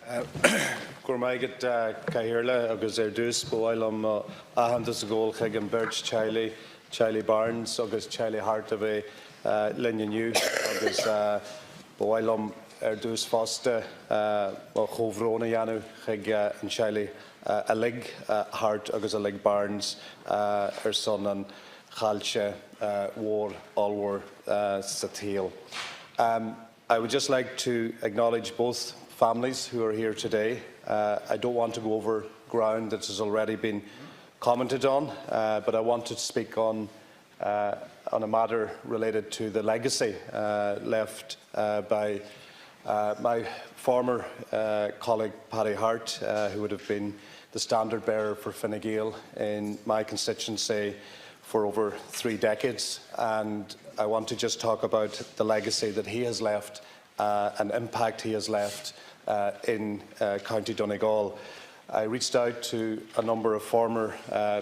Gormaigad Cairla, agus Erdus, Boilam Ahandas Goal, Hagan Birch, Charlie Barnes, agus Charlie Harte of Linyan U, agus Boilam Erdus Foster, Hovrona Yanu, Hig and Charlie a lig Harte, agus a lig Barnes, her son and Chalche, War, All War, Satil. I would just like to acknowledge both families who are here today. I don't want to go over ground that has already been commented on, but I want to speak on a matter related to the legacy left by my former colleague Paddy Harte, who would have been the standard bearer for Fine Gael in my constituency for over 3 decades. And I want to just talk about the legacy that he has left and impact he has left in County Donegal. I reached out to a number of former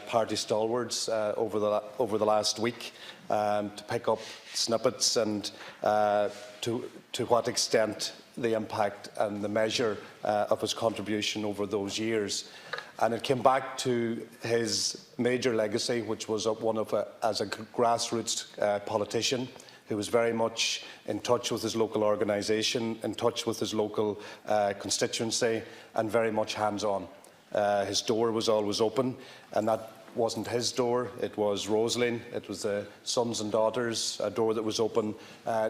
party stalwarts over the last week to pick up snippets and to what extent the impact and the measure of his contribution over those years. And it came back to his major legacy, which was one of as a grassroots politician who was very much in touch with his local organisation, in touch with his local constituency, and very much hands-on. His door was always open, and that wasn't his door, it was Rosaleen, it was the sons and daughters, a door that was open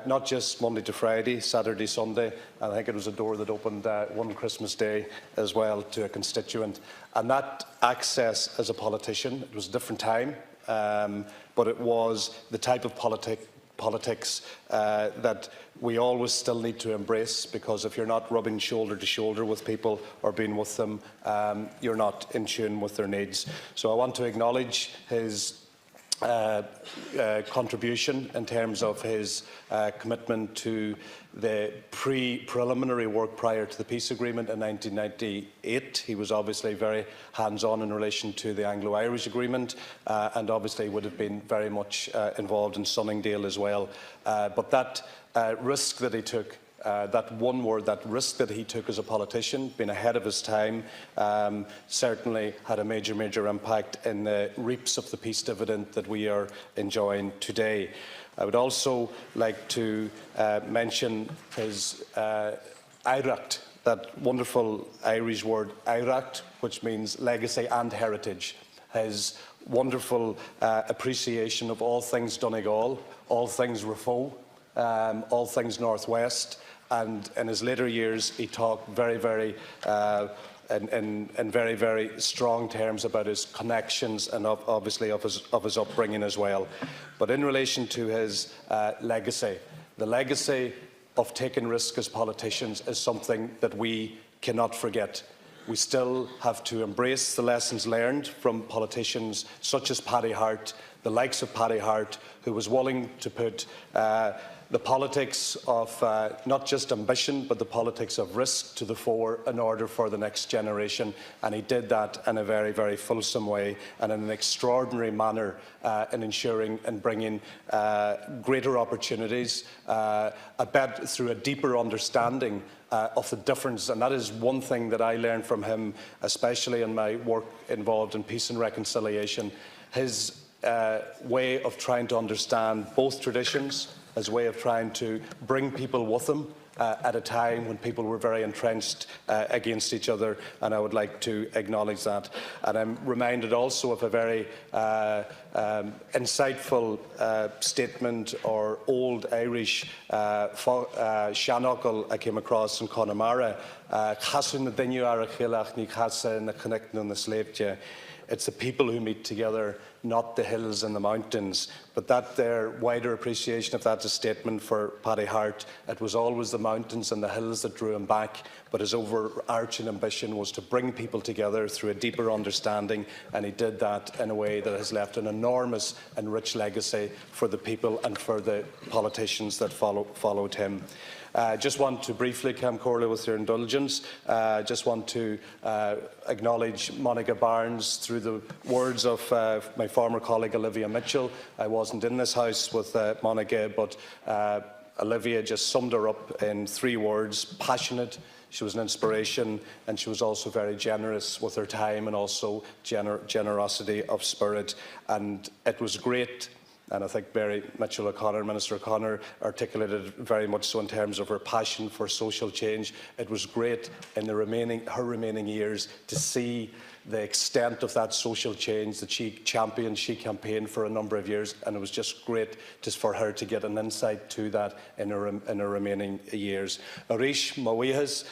not just Monday to Friday, Saturday, Sunday, and I think it was a door that opened one Christmas Day as well to a constituent. And that access as a politician, it was a different time, but it was the type of politics that we always still need to embrace, because if you're not rubbing shoulder to shoulder with people or being with them, you're not in tune with their needs. So I want to acknowledge his contribution in terms of his commitment to the preliminary work prior to the peace agreement in 1998. He was obviously very hands-on in relation to the Anglo-Irish agreement and obviously would have been very much involved in Sunningdale as well. But that risk that he took, that one word, that risk that he took as a politician, being ahead of his time, certainly had a major impact in the reaps of the peace dividend that we are enjoying today. I would also like to mention his Oireachtas, that wonderful Irish word Oireachtas, which means legacy and heritage. His wonderful appreciation of all things Donegal, all things Raphoe, all things Northwest, and in his later years he talked very in very strong terms about his connections and obviously of his upbringing as well. But in relation to his legacy, the legacy of taking risks as politicians is something that we cannot forget. We still have to embrace the lessons learned from politicians such as Paddy Harte, the likes of Paddy Harte, who was willing to put the politics of not just ambition, but the politics of risk to the fore in order for the next generation. And he did that in a very fulsome way and in an extraordinary manner in ensuring and bringing greater opportunities, through a deeper understanding of the difference. And that is one thing that I learned from him, especially in my work involved in peace and reconciliation. His way of trying to understand both traditions, his way of trying to bring people with him at a time when people were very entrenched against each other, and I would like to acknowledge that. And I'm reminded also of a very insightful statement or old Irish seanachal I came across in Connemara. It's the people who meet together, not the hills and the mountains. But that their wider appreciation of that is a statement for Paddy Harte. It was always the mountains and the hills that drew him back, but his overarching ambition was to bring people together through a deeper understanding, and he did that in a way that has left an enormous and rich legacy for the people and for the politicians that followed him. Just want to briefly, Cam Corley, with your indulgence, just want to acknowledge Monica Barnes through the words of my former colleague Olivia Mitchell. I wasn't in this house with Monica, but Olivia just summed her up in 3 words: passionate, She was an inspiration, and she was also very generous with her time and also generosity of spirit. And it was great. And I think Mitchell O'Connor, Minister O'Connor, articulated very much so in terms of her passion for social change. It was great in her remaining years to see the extent of that social change that she championed, she campaigned for a number of years, and it was just great for her to get an insight to that in her remaining years. Arish Mawihas,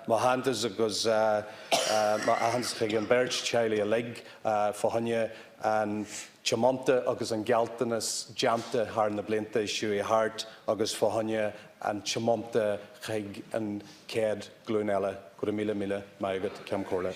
Mahandas agus Mahans Chigan Birch, Charlie Alig, Fahanya, and Chamonta agus an Galtanas, Jamta, Harna Blinta, Shui Harte, agus Fahanya, and Chamonta, Chig, and Ked, Glunella, Guramila Mila, Mayagat, Camcorla.